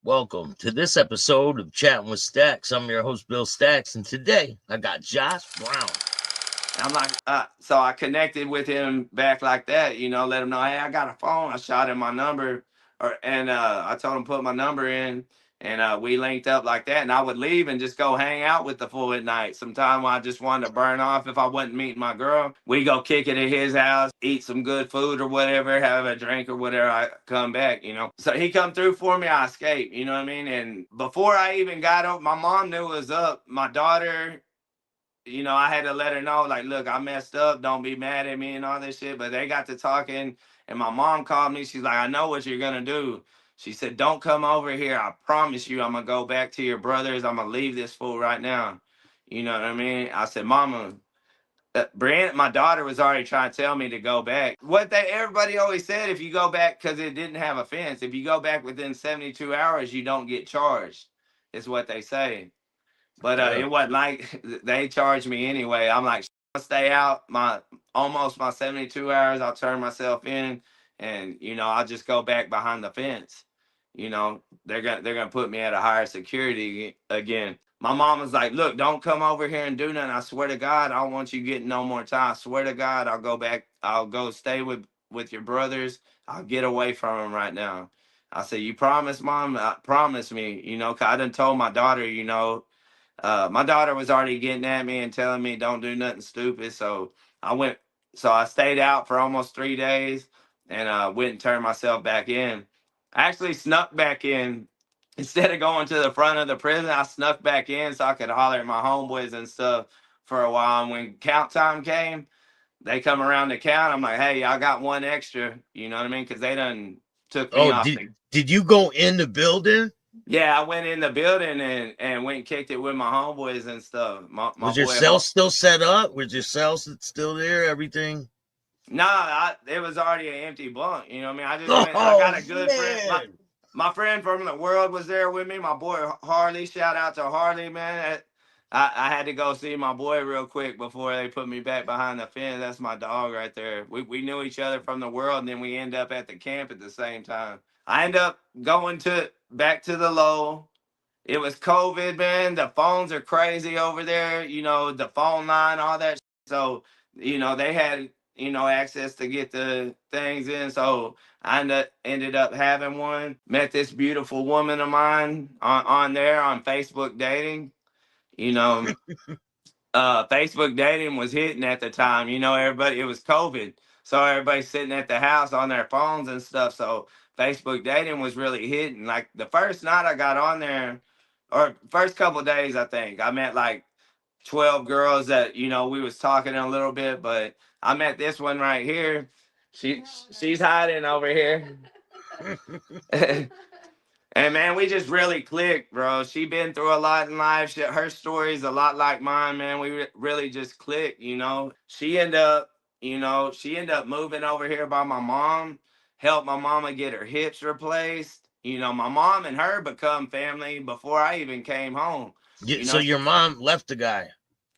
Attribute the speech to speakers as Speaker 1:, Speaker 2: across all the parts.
Speaker 1: Welcome to this episode of Chatting with Staxx. I'm your host, Bill Staxx, and today I got Josh Brown.
Speaker 2: I'm like, so I connected with him back like that, let him know, hey, I got a phone. I shot him my number, and I told him put my number in, and we linked up like that. And I would leave and just go hang out with the fool at night. Sometime when I just wanted to burn off if I wasn't meeting my girl, we go kick it at his house, eat some good food or whatever, have a drink or whatever. I come back. So he come through for me. I escaped. You know what I mean? And before I even got up, my mom knew it was up. My daughter, I had to let her know, like, look, I messed up. Don't be mad at me and all this shit. But they got to talking, and my mom called me. She's like, I know what you're gonna do. She said, don't come over here. I promise you, I'm gonna go back to your brothers. I'm gonna leave this fool right now. You know what I mean? I said, Mama, Brand, my daughter was already trying to tell me to go back. Everybody always said, if you go back because it didn't have a fence, if you go back within 72 hours, you don't get charged. Is what they say. But
Speaker 1: Yeah.
Speaker 2: it wasn't like they charged me anyway. I'm like, I'll stay out my 72 hours. I'll turn myself in, and I'll just go back behind the fence. They're gonna put me at a higher security again. My mom was like, look, don't come over here and do nothing. I swear to God, I don't want you getting no more time. I swear to God, I'll go back. I'll go stay with your brothers. I'll get away from them right now. I said, you promise, Mom? Promise me, 'cause I done told my daughter, my daughter was already getting at me and telling me don't do nothing stupid. I went, so I stayed out for almost 3 days, and went and turned myself back in. I actually snuck back in instead of going to the front of the prison. I snuck back in so I could holler at my homeboys and stuff for a while. And when count time came, they come around to count. I'm like, hey, y'all got one extra. You know what I mean? Because they done took me
Speaker 1: Oh,
Speaker 2: off
Speaker 1: did
Speaker 2: the.
Speaker 1: did you go in the building?
Speaker 2: Yeah, I went in the building and went and kicked it with my homeboys and stuff. My
Speaker 1: Was your
Speaker 2: boy,
Speaker 1: cell still set up? Was your cell still there? Everything?
Speaker 2: nah, it was already an empty bunk. You know what I mean? I just went. I
Speaker 1: Oh
Speaker 2: got a good friend. My
Speaker 1: man!
Speaker 2: my friend from the world was there with me. My boy Harley. Shout out to Harley, man. I had to go see my boy real quick before they put me back behind the fence. That's my dog right there. We knew each other from the world, and then we end up at the camp at the same time. I end up going to back to the low. It was COVID, man. The phones are crazy over there. The phone line, all that. So, they had, access to get the things in. So I ended up having one. Met this beautiful woman of mine on there on Facebook dating. You know, Facebook dating was hitting at the time. Everybody, it was COVID. So everybody's sitting at the house on their phones and stuff. So Facebook dating was really hitting. Like the first night I got on there, or first couple of days, I think I met like 12 girls that we was talking a little bit, but I met this one right here. She she's hiding over here. And man, we just really clicked, bro. She been through a lot in life. Her story's a lot like mine, man. We really just clicked. She ended up moving over here by my mom, helped my mama get her hips replaced. My mom and her become family before I even came home.
Speaker 1: Yeah,
Speaker 2: You
Speaker 1: so
Speaker 2: know,
Speaker 1: your mom left the guy.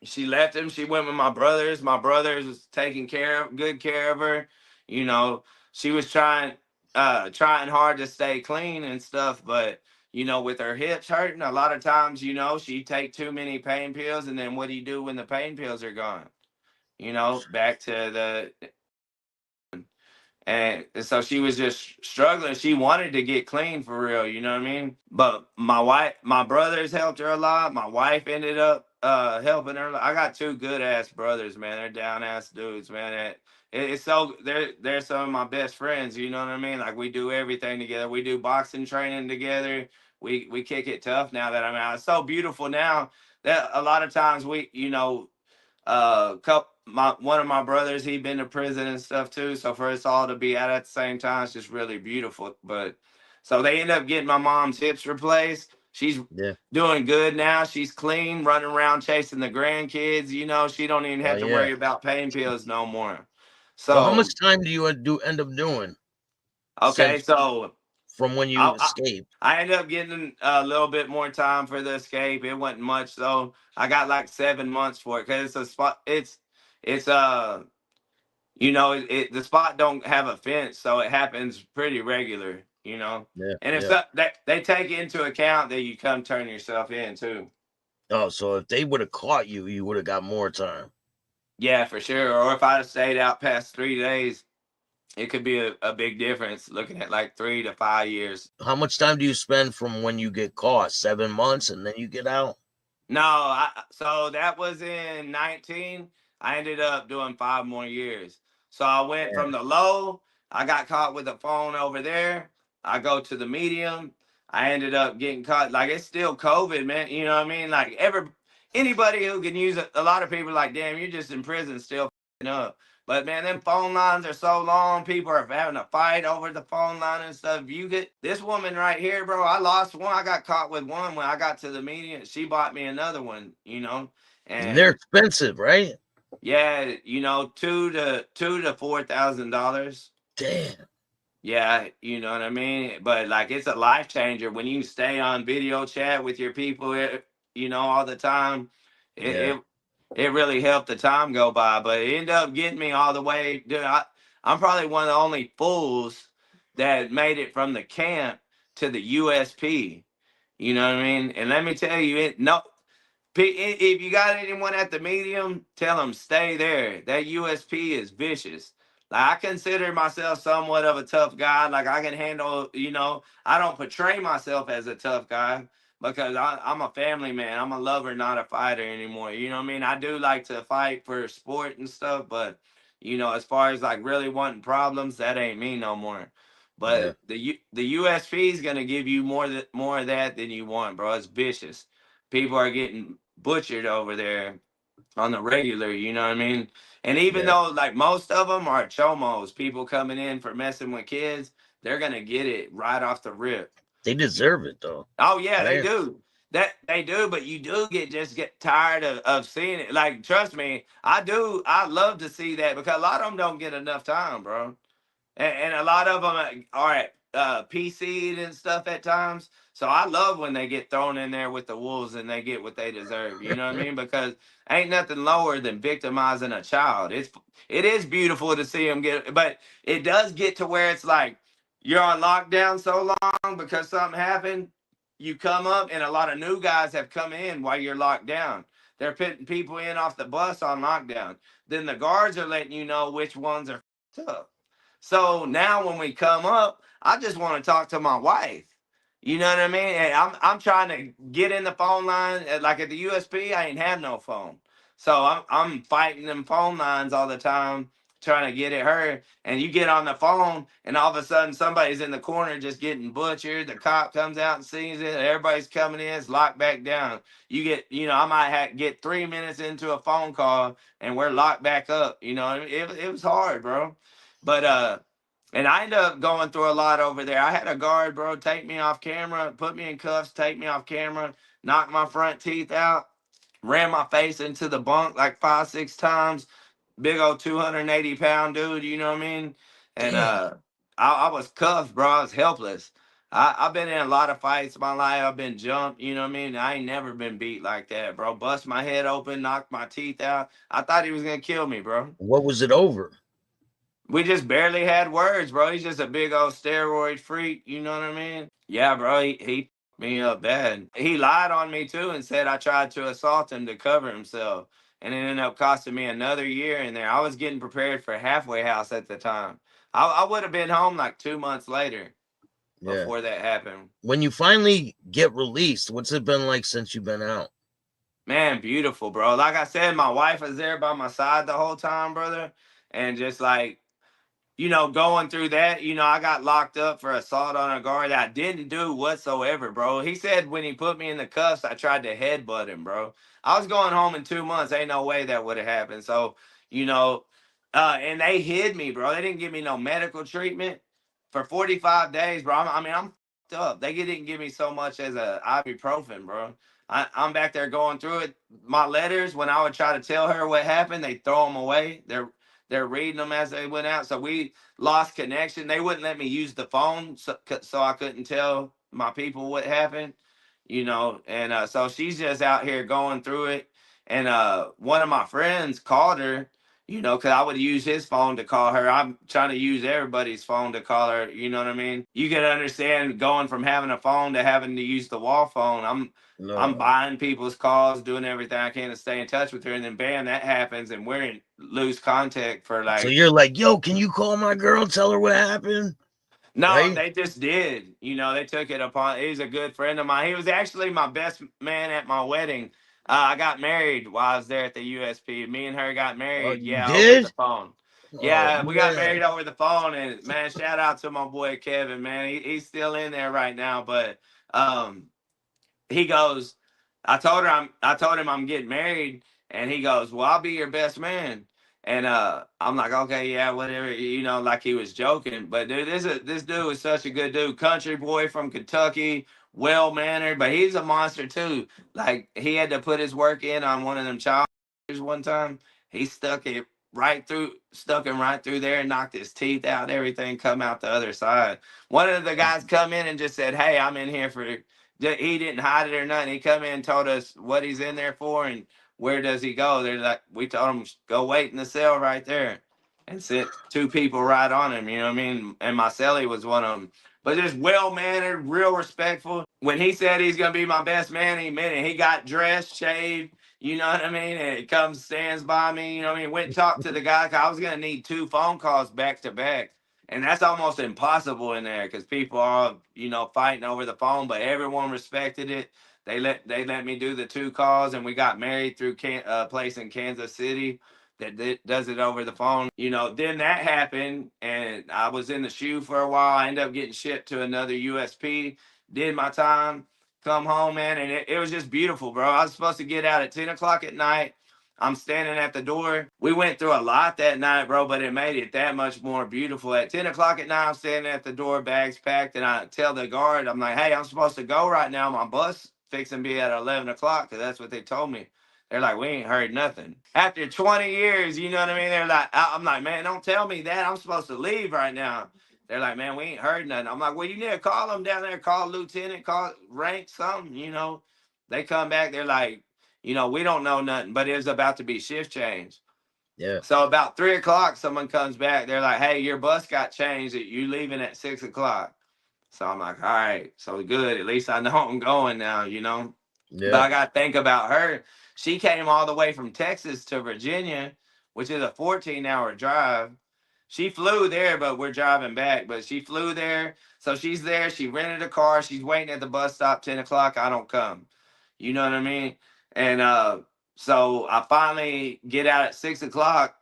Speaker 2: she left him. She went with my brothers. My brothers was taking good care of her. You know, she was trying hard to stay clean and stuff, but with her hips hurting, a lot of times, she take too many pain pills, and then what do you do when the pain pills are gone? Back to the. And so she was just struggling. She wanted to get clean for real, you know what I mean? But my brothers helped her a lot. My wife ended up helping her. I got two good ass brothers, man. They're down ass dudes, man. It's so they're some of my best friends, you know what I mean? Like we do everything together. We do boxing training together. We kick it tough now that I'm out. It's so beautiful now that a lot of times one of my brothers, he'd been to prison and stuff too. So for us all to be out at the same time, it's just really beautiful. But so they end up getting my mom's hips replaced. She's
Speaker 1: Yeah.
Speaker 2: doing good now. She's clean, running around chasing the grandkids. She don't even
Speaker 1: Oh
Speaker 2: have to
Speaker 1: yeah.
Speaker 2: worry about pain pills no more.
Speaker 1: So how much
Speaker 2: So
Speaker 1: time do you end up doing
Speaker 2: okay,
Speaker 1: since
Speaker 2: so
Speaker 1: from when you
Speaker 2: I,
Speaker 1: escaped?
Speaker 2: I ended up getting a little bit more time for the escape. It wasn't much though. I got like 7 months for it because it's a spot. It's the spot don't have a fence, so it happens pretty regular. you know.
Speaker 1: Yeah,
Speaker 2: And if
Speaker 1: yeah.
Speaker 2: so, they take into account that you come turn yourself in too.
Speaker 1: Oh, so if they would have caught you, you would have got more time.
Speaker 2: Yeah, for sure. Or if I stayed out past 3 days, it could be a big difference. Looking at like 3 to 5 years.
Speaker 1: How much time do you spend from when you get caught? 7 months and then you get out?
Speaker 2: No, so that was in 19. I ended up doing 5 more years. So I went
Speaker 1: Yeah.
Speaker 2: from the low, I got caught with the phone over there. I go to the medium. I ended up getting caught. Like it's still COVID, man. You know what I mean? Like anybody who can use it, a lot of people are like, damn, you're just in prison still f***ing up. But man, them phone lines are so long. People are having a fight over the phone line and stuff. You get this woman right here, bro. I lost one. I got caught with one when I got to the median. She bought me another one,
Speaker 1: And they're
Speaker 2: and
Speaker 1: expensive, right?
Speaker 2: yeah, two to $4,000.
Speaker 1: Damn.
Speaker 2: Yeah, you know what I mean? But like it's a life changer when you stay on video chat with your people, all the time. It
Speaker 1: Yeah.
Speaker 2: it, it really helped the time go by, but it ended up getting me all the way. Dude, I'm probably one of the only fools that made it from the camp to the USP. You know what I mean? And let me tell you, no, if you got anyone at the medium, tell them stay there. That USP is vicious. Like I consider myself somewhat of a tough guy. Like I can handle, I don't portray myself as a tough guy because I'm a family man. I'm a lover, not a fighter anymore. You know what I mean? I do like to fight for sport and stuff, but as far as like really wanting problems, that ain't me no more.
Speaker 1: Yeah.
Speaker 2: But the USP is gonna give you more of that than you want, bro. It's vicious. People are getting butchered over there on the regular, you know what I mean? And even
Speaker 1: Yeah.
Speaker 2: though like most of them are chomos, people coming in for messing with kids, they're gonna get it right off the rip.
Speaker 1: They deserve it though.
Speaker 2: Oh yeah, they
Speaker 1: Right?
Speaker 2: do. That they do, but you do get tired of seeing it. Like, trust me, I do. I love to see that because a lot of them don't get enough time, bro. And a lot of them are at PC'd and stuff at times. So I love when they get thrown in there with the wolves and they get what they deserve. You know what I mean? Because ain't nothing lower than victimizing a child. It is beautiful to see them get, but it does get to where it's like you're on lockdown so long because something happened. You come up, and a lot of new guys have come in while you're locked down. They're putting people in off the bus on lockdown. Then the guards are letting you know which ones are tough. So now when we come up, I just want to talk to my wife. You know what I mean? And I'm trying to get in the phone line. Like at the USP, I ain't have no phone. So I'm fighting them phone lines all the time, trying to get at her. And you get on the phone, and all of a sudden somebody's in the corner just getting butchered. The cop comes out and sees it. Everybody's coming in. It's locked back down. I might get 3 minutes into a phone call, and we're locked back up. It was hard, bro. But and I ended up going through a lot over there. I had a guard, bro, take me off camera, put me in cuffs, take me off camera, knock my front teeth out, ran my face into the bunk like 5, 6 times. Big old 280-pound dude, you know what I mean? And
Speaker 1: Damn.
Speaker 2: I was cuffed, bro. I was helpless. I've been in a lot of fights in my life. I've been jumped, you know what I mean? I ain't never been beat like that, bro. Bust my head open, knocked my teeth out. I thought he was gonna kill me, bro.
Speaker 1: What was it over?
Speaker 2: We just barely had words, bro. He's just a big old steroid freak. You know what I mean? Yeah, bro. He me up bad. He lied on me too and said I tried to assault him to cover himself, and it ended up costing me another year in there. I was getting prepared for halfway house at the time. I would have been home like 2 months later
Speaker 1: Yeah.
Speaker 2: before that happened.
Speaker 1: When you finally get released, what's it been like since you've been out?
Speaker 2: Man, beautiful, bro. Like I said, my wife was there by my side the whole time, brother, and just like going through that, I got locked up for assault on a guard that I didn't do whatsoever, bro. He said when he put me in the cuffs, I tried to headbutt him, bro. I was going home in 2 months. Ain't no way that would have happened. So, you know, and they hid me, bro. They didn't give me no medical treatment for 45 days, bro. I'm fucked up. They didn't give me so much as a ibuprofen, bro. I'm back there going through it. My letters, when I would try to tell her what happened, they throw them away. They're reading them as they went out. So we lost connection. They wouldn't let me use the phone, so I couldn't tell my people what happened, And so she's just out here going through it. And one of my friends called her, you know, because I would use his phone to call her. I'm trying to use everybody's phone to call her. You know what I mean? You can understand going from having a phone to having to use the wall phone. I'm
Speaker 1: No.
Speaker 2: buying people's calls, doing everything I can to stay in touch with her, and then bam, that happens, and we're in lose contact for
Speaker 1: So
Speaker 2: like.
Speaker 1: you're like, yo, can you call my girl and tell her what happened?
Speaker 2: No,
Speaker 1: Right?
Speaker 2: they just did. You know, they took it upon. He's a good friend of mine. He was actually my best man at my wedding. I got married while I was there at the USP. Me and her got
Speaker 1: Oh,
Speaker 2: married,
Speaker 1: you
Speaker 2: yeah, over the
Speaker 1: did?
Speaker 2: phone.
Speaker 1: Oh
Speaker 2: Yeah, we got
Speaker 1: man.
Speaker 2: married over the phone, and man, shout out to my boy Kevin, man. He's still in there right now, but um, he goes, I told him I'm getting married, and he goes, well, I'll be your best man. And I'm like, okay, yeah, whatever, you know, like he was joking. But dude, this dude is such a good dude, country boy from Kentucky, well mannered, but he's a monster too. Like he had to put his work in on one of them child one time. He stuck him right through there and knocked his teeth out, everything come out the other side. One of the guys come in and just said, hey, I'm in here for, he didn't hide it or nothing. He come in and told us what he's in there for and where does he go. They're like, we told him go wait in the cell right there, and sent two people right on him. You know what I mean? And my cellie was one of them. But just well mannered, real respectful. When he said he's gonna be my best man, he meant it. He got dressed, shaved. You know what I mean? And it comes, stands by me. You know what I mean? Went and talked to the guy. 'Cause I was gonna need two phone calls back to back, and that's almost impossible in there because people are, you know, fighting over the phone. But everyone respected it. They let me do the two calls, and we got married through a place in Kansas City that does it over the phone. You know, then that happened, and I was in the shoe for a while. I ended up getting shipped to another USP. Did my time, come home, man, and it was just beautiful, bro. I was supposed to get out at 10 o'clock at night. I'm standing at the door. We went through a lot that night, bro, but it made it that much more beautiful. At 10 o'clock at night, I'm standing at the door, bags packed, and I tell the guard, I'm like, hey, I'm supposed to go right now. My bus fixing to be at 11 o'clock, because that's what they told me. They're like, we ain't heard nothing. After 20 years, you know what I mean? They're like, I'm like, man, don't tell me that. I'm supposed to leave right now. They're like, man, we ain't heard nothing. I'm like, well, you need to call them down there, call lieutenant, call rank, something, you know. They come back, they're like, you know, we don't know nothing, but it was about to be shift change.
Speaker 1: Yeah.
Speaker 2: So about 3 o'clock, someone comes back. They're like, hey, your bus got changed. You leaving at 6 o'clock. So I'm like, all right, so good. At least I know I'm going now, you know. But
Speaker 1: Yeah.
Speaker 2: I got to think about her. She came all the way from Texas to Virginia, which is a 14-hour drive. She flew there, but we're driving back. But she flew there. So she's there. She rented a car. She's waiting at the bus stop, 10 o'clock. I don't come. You know what I mean? And so I finally get out at 6 o'clock,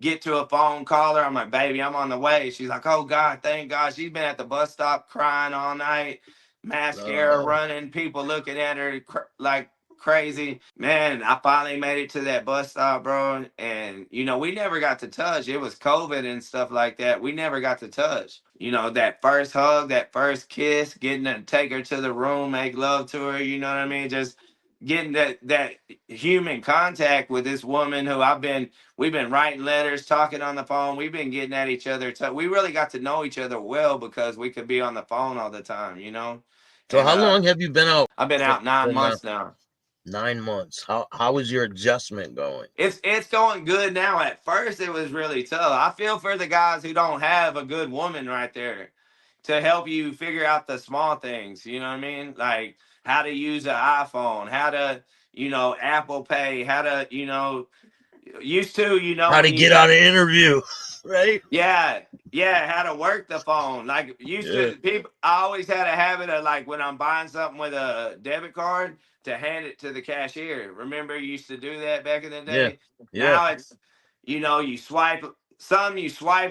Speaker 2: get to a phone, call her. I'm like, baby, I'm on the way. She's like, oh God, thank God. She's been at the bus stop crying all night, mascara
Speaker 1: Uh,
Speaker 2: running, people looking at her like crazy. Man, I finally made it to that bus stop, bro. And, you know, we never got to touch. It was COVID and stuff like that. We never got to touch. You know, that first hug, that first kiss, getting to take her to the room, make love to her, you know what I mean? Just getting that human contact with this woman who we've been writing letters, talking on the phone. We've been getting at each other. We really got to know each other well because we could be on the phone all the time, you know?
Speaker 1: so
Speaker 2: And
Speaker 1: how long have you been out
Speaker 2: I've been out nine
Speaker 1: for now?
Speaker 2: months now.
Speaker 1: 9 months. How is your adjustment going?
Speaker 2: It's going good now. At first it was really tough. I feel for the guys who don't have a good woman right there to help you figure out the small things, you know what I mean? Like how to use an iPhone, how to, you know, Apple Pay, how to, you know, used to, you know,
Speaker 1: How to
Speaker 2: when you
Speaker 1: get on
Speaker 2: got,
Speaker 1: an interview, right?
Speaker 2: yeah, yeah, how to work the phone. Like used
Speaker 1: Yeah.
Speaker 2: to people, I always had a habit of like when I'm buying something with a debit card to hand it to the cashier. Remember you used to do that back in the
Speaker 1: Yeah.
Speaker 2: day?
Speaker 1: Yeah.
Speaker 2: Now it's, you know, you swipe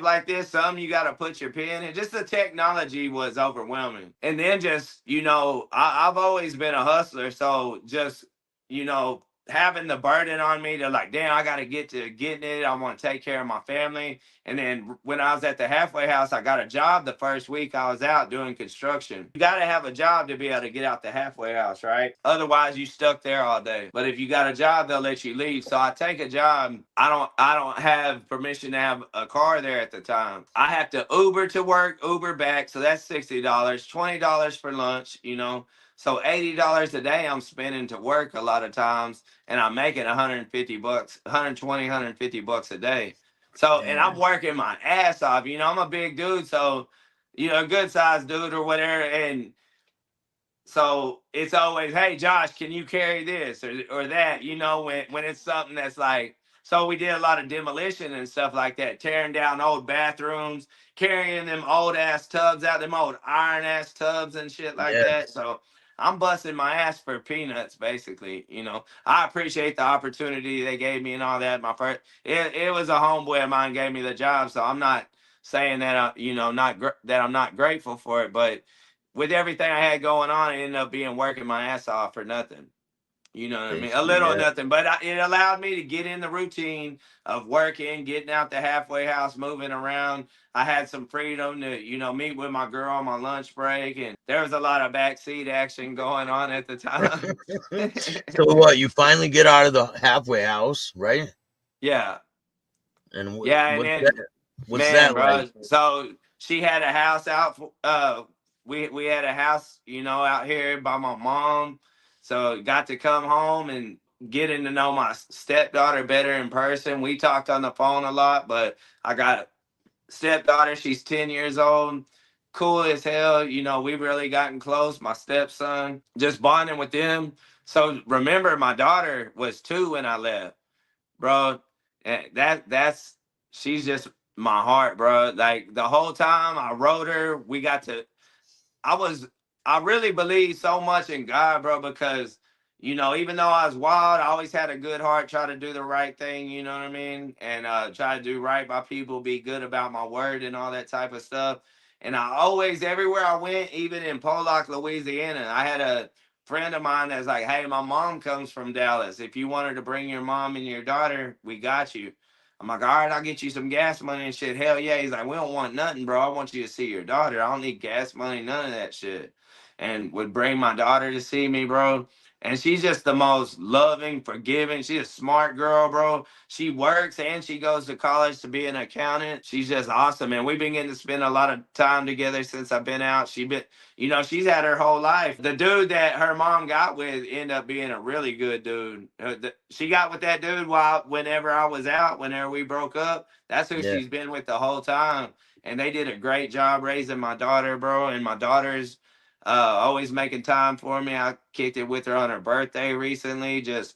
Speaker 2: like this, some you got to put your pin in. Just the technology was overwhelming. And then just, you know, I've always been a hustler. So just, you know, having the burden on me to like, damn, I got to get to getting it. I want to take care of my family. And then when I was at the halfway house, I got a job the first week I was out doing construction. You got to have a job to be able to get out the halfway house, right? Otherwise, you stuck there all day. But if you got a job, they'll let you leave. So I take a job. I don't have permission to have a car there at the time. I have to Uber to work, Uber back. So that's $60, $20 for lunch, you know. So $80 a day I'm spending to work a lot of times, and I'm making 150 bucks, 120, 150 bucks a day. So, and I'm
Speaker 1: Damn.
Speaker 2: working my ass off. You know, I'm a big dude, so a good sized dude or whatever, and so it's always, hey Josh, can you carry this or that? When it's something that's like, so we did a lot of demolition and stuff like that, tearing down old bathrooms, carrying them old ass tubs out, them old iron ass tubs and shit like
Speaker 1: Yeah.
Speaker 2: that. So I'm busting my ass for peanuts, basically. I appreciate the opportunity they gave me and all that. It was a homeboy of mine gave me the job, so I'm not saying that that I'm not grateful for it, but with everything I had going on, it ended up being working my ass off for nothing. You know what I mean? A
Speaker 1: Basically,
Speaker 2: little
Speaker 1: yeah.
Speaker 2: nothing, but it allowed me to get in the routine of working, getting out the halfway house, moving around. I had some freedom to, meet with my girl on my lunch break, and there was a lot of backseat action going on at the time.
Speaker 1: So what? You finally get out of the halfway house, right?
Speaker 2: Yeah,
Speaker 1: And
Speaker 2: yeah, and
Speaker 1: what's
Speaker 2: then
Speaker 1: that? What's
Speaker 2: man,
Speaker 1: that like?
Speaker 2: bro. So she had a house out. We had a house, out here by my mom. So got to come home and getting to know my stepdaughter better in person. We talked on the phone a lot, but I got a stepdaughter. She's 10 years old. Cool as hell. We've really gotten close. My stepson, just bonding with them. So remember, my daughter was 2 when I left, bro. And that's she's just my heart, bro. Like the whole time I wrote her, we got to. I was I really believe so much in God, bro, because even though I was wild, I always had a good heart, try to do the right thing, you know what I mean? And try to do right by people, be good about my word and all that type of stuff. And I always, everywhere I went, even in Pollock, Louisiana, I had a friend of mine that's like, hey, my mom comes from Dallas. If you wanted to bring your mom and your daughter, we got you. I'm like, all right, I'll get you some gas money and shit. Hell yeah. He's like, we don't want nothing, bro. I want you to see your daughter. I don't need gas money, none of that shit. And would bring my daughter to see me, bro. And she's just the most loving, forgiving. She's a smart girl, bro. She works and she goes to college to be an accountant. She's just awesome, man. We've been getting to spend a lot of time together since I've been out. She's had her whole life. The dude that her mom got with ended up being a really good dude. She got with that dude whenever I was out, whenever we broke up. That's who
Speaker 1: Yeah.
Speaker 2: she's been with the whole time. And they did a great job raising my daughter, bro. And my daughter's always making time for me. I kicked it with her on her birthday recently. Just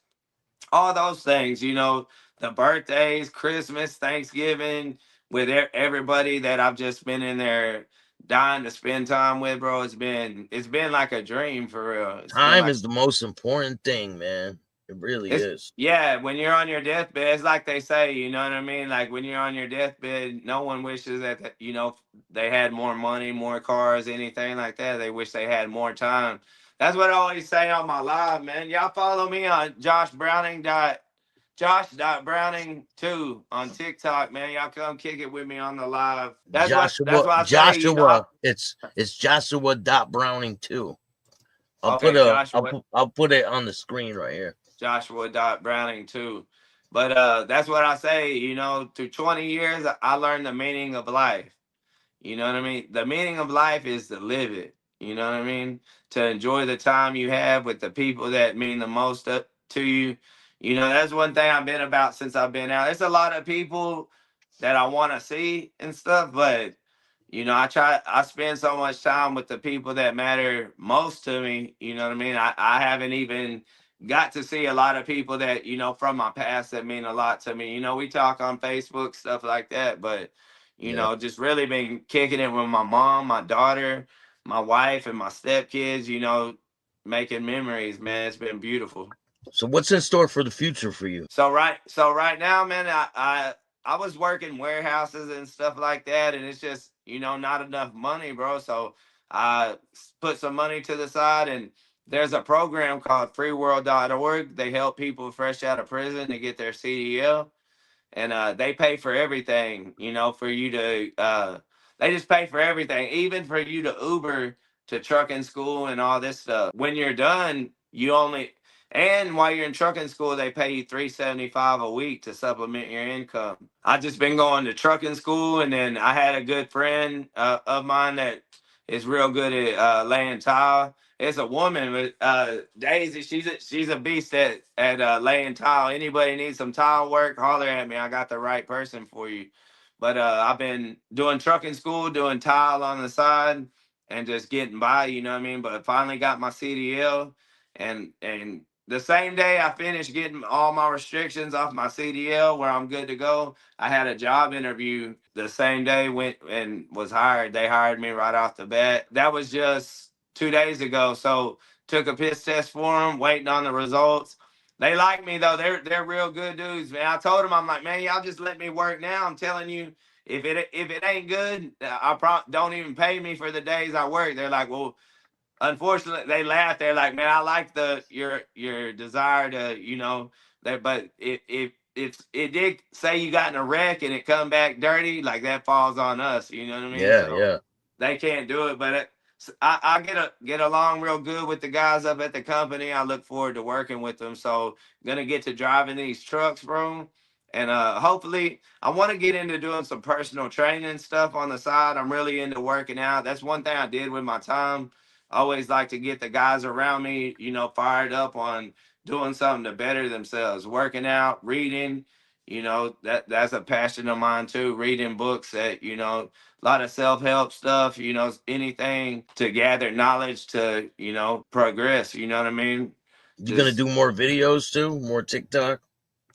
Speaker 2: all those things, the birthdays, Christmas, Thanksgiving, with everybody that I've just been in there dying to spend time with, bro. It's been like a dream for real. It's been
Speaker 1: Time
Speaker 2: like
Speaker 1: is the most important thing, man. It really
Speaker 2: it's
Speaker 1: is.
Speaker 2: yeah, when you're on your deathbed, it's like they say, you know what I mean? Like when you're on your deathbed, no one wishes that they had more money, more cars, anything like that. They wish they had more time. That's what I always say on my live, man. Y'all follow me on Josh.Browning 2 on TikTok, man. Y'all come kick it with me on the live. That's
Speaker 1: Joshua,
Speaker 2: what I say,
Speaker 1: Joshua, it's Joshua dot Browning too.
Speaker 2: okay, Joshua.
Speaker 1: I'll put it on the screen right here.
Speaker 2: Joshua.Browning too. But that's what I say, through 20 years, I learned the meaning of life. You know what I mean? The meaning of life is to live it. You know what I mean? To enjoy the time you have with the people that mean the most to you. That's one thing I've been about since I've been out. There's a lot of people that I want to see and stuff, but I spend so much time with the people that matter most to me. You know what I mean? I haven't even got to see a lot of people that, from my past that mean a lot to me. We talk on Facebook, stuff like that, but,
Speaker 1: Yeah.
Speaker 2: just really been kicking it with my mom, my daughter, my wife, and my stepkids, making memories, man. It's been beautiful.
Speaker 1: So what's in store for the future for you?
Speaker 2: So right now, man, I was working warehouses and stuff like that, and it's just not enough money, bro. So I put some money to the side, and there's a program called freeworld.org. They help people fresh out of prison to get their CDL, and they pay for everything. For you to they just pay for everything, even for you to Uber to trucking school and all this stuff. When you're done, and while you're in trucking school, they pay you $375 a week to supplement your income. I just been going to trucking school, and then I had a good friend of mine that is real good at laying tile. It's a woman, but Daisy, she's a beast at laying tile. Anybody needs some tile work, holler at me. I got the right person for you. But I've been doing trucking school, doing tile on the side, and just getting by. You know what I mean? But I finally got my CDL, and the same day I finished getting all my restrictions off my CDL, where I'm good to go, I had a job interview the same day, went and was hired. They hired me right off the bat. That was just 2 days ago. So took a piss test for them, waiting on the results. They like me though. They're real good dudes, man. I told them, I'm like, man, y'all just let me work now. I'm telling you, if it ain't good, don't even pay me for the days I work. They're like, well, unfortunately, they laugh. They're like, man, I like your desire to, that, but if it did say you got in a wreck and it come back dirty, like that falls on us. You know what I mean?
Speaker 1: Yeah,
Speaker 2: So
Speaker 1: yeah.
Speaker 2: they can't do it. But I get along real good with the guys up at the company. I look forward to working with them. So gonna get to driving these trucks, bro. And hopefully, I want to get into doing some personal training stuff on the side. I'm really into working out. That's one thing I did with my time. I always like to get the guys around me, fired up on doing something to better themselves, working out, reading. That's a passion of mine too. Reading books that, a lot of self-help stuff, anything to gather knowledge to, progress. You know what I mean?
Speaker 1: You gonna
Speaker 2: Just
Speaker 1: do more videos too? More TikTok?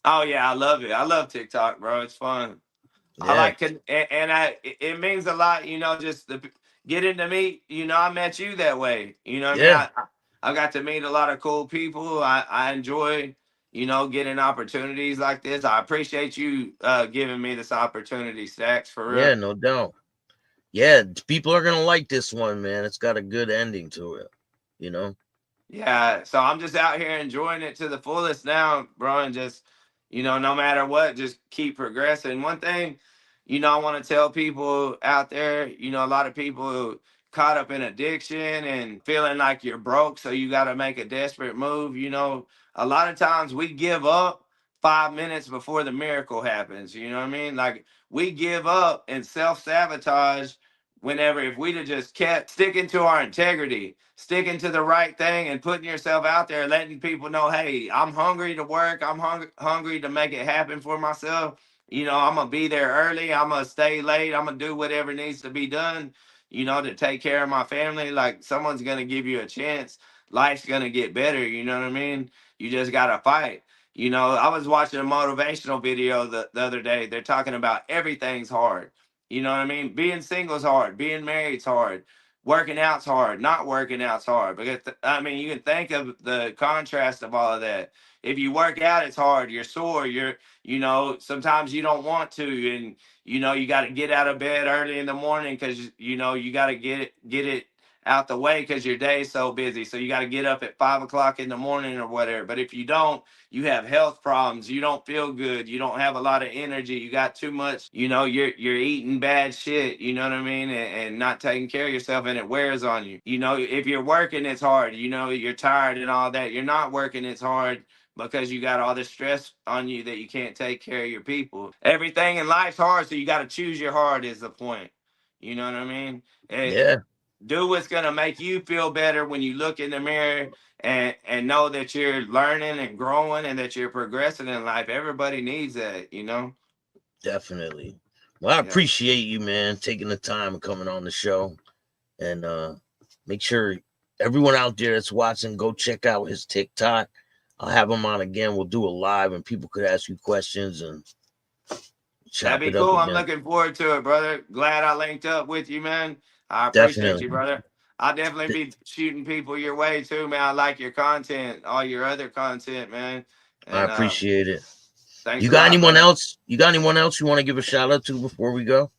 Speaker 2: Oh yeah, I love it. I love TikTok, bro. It's fun. I
Speaker 1: Yeah,
Speaker 2: like it means a lot, just getting to meet, I met you that way. You know what I mean?
Speaker 1: yeah,
Speaker 2: I got to meet a lot of cool people. I enjoy, getting opportunities like this. I appreciate you giving me this opportunity, Staxx, for
Speaker 1: yeah,
Speaker 2: real.
Speaker 1: no doubt. Yeah, people are gonna like this one, man. It's got a good ending to it. You know?
Speaker 2: Yeah, so I'm just out here enjoying it to the fullest now, bro, and just, no matter what, just keep progressing. One thing, I want to tell people out there, a lot of people caught up in addiction and feeling like you're broke, so you got to make a desperate move. A lot of times we give up 5 minutes before the miracle happens. You know what I mean? Like we give up and self-sabotage whenever if we'd have just kept sticking to our integrity, sticking to the right thing and putting yourself out there, letting people know, hey, I'm hungry to work. I'm hungry to make it happen for myself. I'm going to be there early. I'm going to stay late. I'm going to do whatever needs to be done, to take care of my family. Like someone's going to give you a chance. Life's going to get better. You know what I mean? You just got to fight. I was watching a motivational video the other day. They're talking about everything's hard. You know what I mean? Being single's hard. Being married's hard. Working out's hard. Not working out's hard. Because I mean, you can think of the contrast of all of that. If you work out, it's hard. You're sore. Sometimes you don't want to, and you got to get out of bed early in the morning because you got to get it out the way because your day's so busy. So you got to get up at 5 o'clock in the morning or whatever. But if you don't, you have health problems, you don't feel good, you don't have a lot of energy, you got too much, you're eating bad shit, you know what I mean, and not taking care of yourself, and it wears on you. If you're working, it's hard, you're tired and all that. You're not working, it's hard because you got all this stress on you that you can't take care of your people. Everything in life's hard, so you got to choose your heart is the point. You know what I mean?
Speaker 1: Yeah,
Speaker 2: Do what's gonna make you feel better when you look in the mirror and know that you're learning and growing and that you're progressing in life. Everybody needs that.
Speaker 1: definitely. Well, I
Speaker 2: Yeah.
Speaker 1: appreciate you, man, taking the time and coming on the show. And make sure everyone out there that's watching, go check out his TikTok. I'll have him on again. We'll do a live and people could ask you questions and
Speaker 2: That'd
Speaker 1: chop
Speaker 2: be
Speaker 1: it up
Speaker 2: cool. I'm
Speaker 1: again.
Speaker 2: looking forward to it, brother. Glad I linked up with you, man. I appreciate
Speaker 1: Definitely.
Speaker 2: you, brother. I'll definitely be shooting people your way too, man. I like your content, all your other content, man.
Speaker 1: I
Speaker 2: And
Speaker 1: appreciate it.
Speaker 2: thanks
Speaker 1: You
Speaker 2: a
Speaker 1: got
Speaker 2: lot,
Speaker 1: anyone
Speaker 2: brother.
Speaker 1: else? You got anyone else you want to give a shout out to before we go?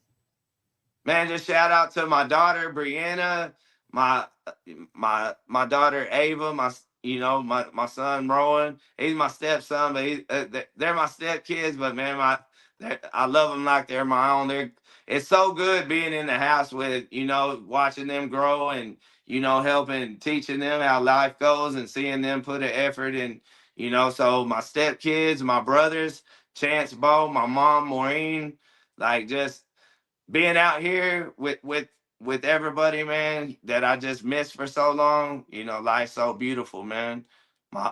Speaker 2: Man, just shout out to my daughter Brianna, my my daughter Ava, my son Rowan. He's my stepson, but they're my step kids. But man, I love them like they're my own. It's so good being in the house with watching them grow and helping teaching them how life goes and seeing them put an effort in. So my step kids, my brothers, Chance, Bo, my mom Maureen, like just being out here with with everybody, man, that I just missed for so long. You know, life's so beautiful, man. My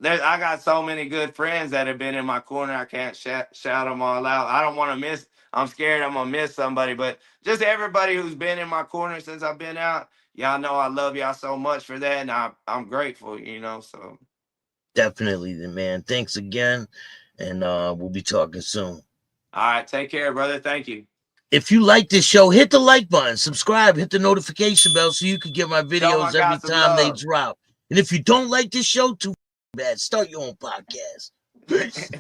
Speaker 2: I got so many good friends that have been in my corner. I can't shout them all out. I don't want to miss. I'm scared I'm gonna miss somebody, but just everybody who's been in my corner since I've been out. Y'all know I love y'all so much for that, and I'm grateful. You know, so
Speaker 1: Definitely, man. Thanks again, and we'll be talking soon.
Speaker 2: all right, take care, brother. Thank you.
Speaker 1: If you like this show, hit the like button, subscribe, hit the notification bell so you can get my
Speaker 2: Show my
Speaker 1: videos every
Speaker 2: guy some
Speaker 1: time they
Speaker 2: love.
Speaker 1: drop. And if you don't like this show, too bad, start your own podcast. Peace.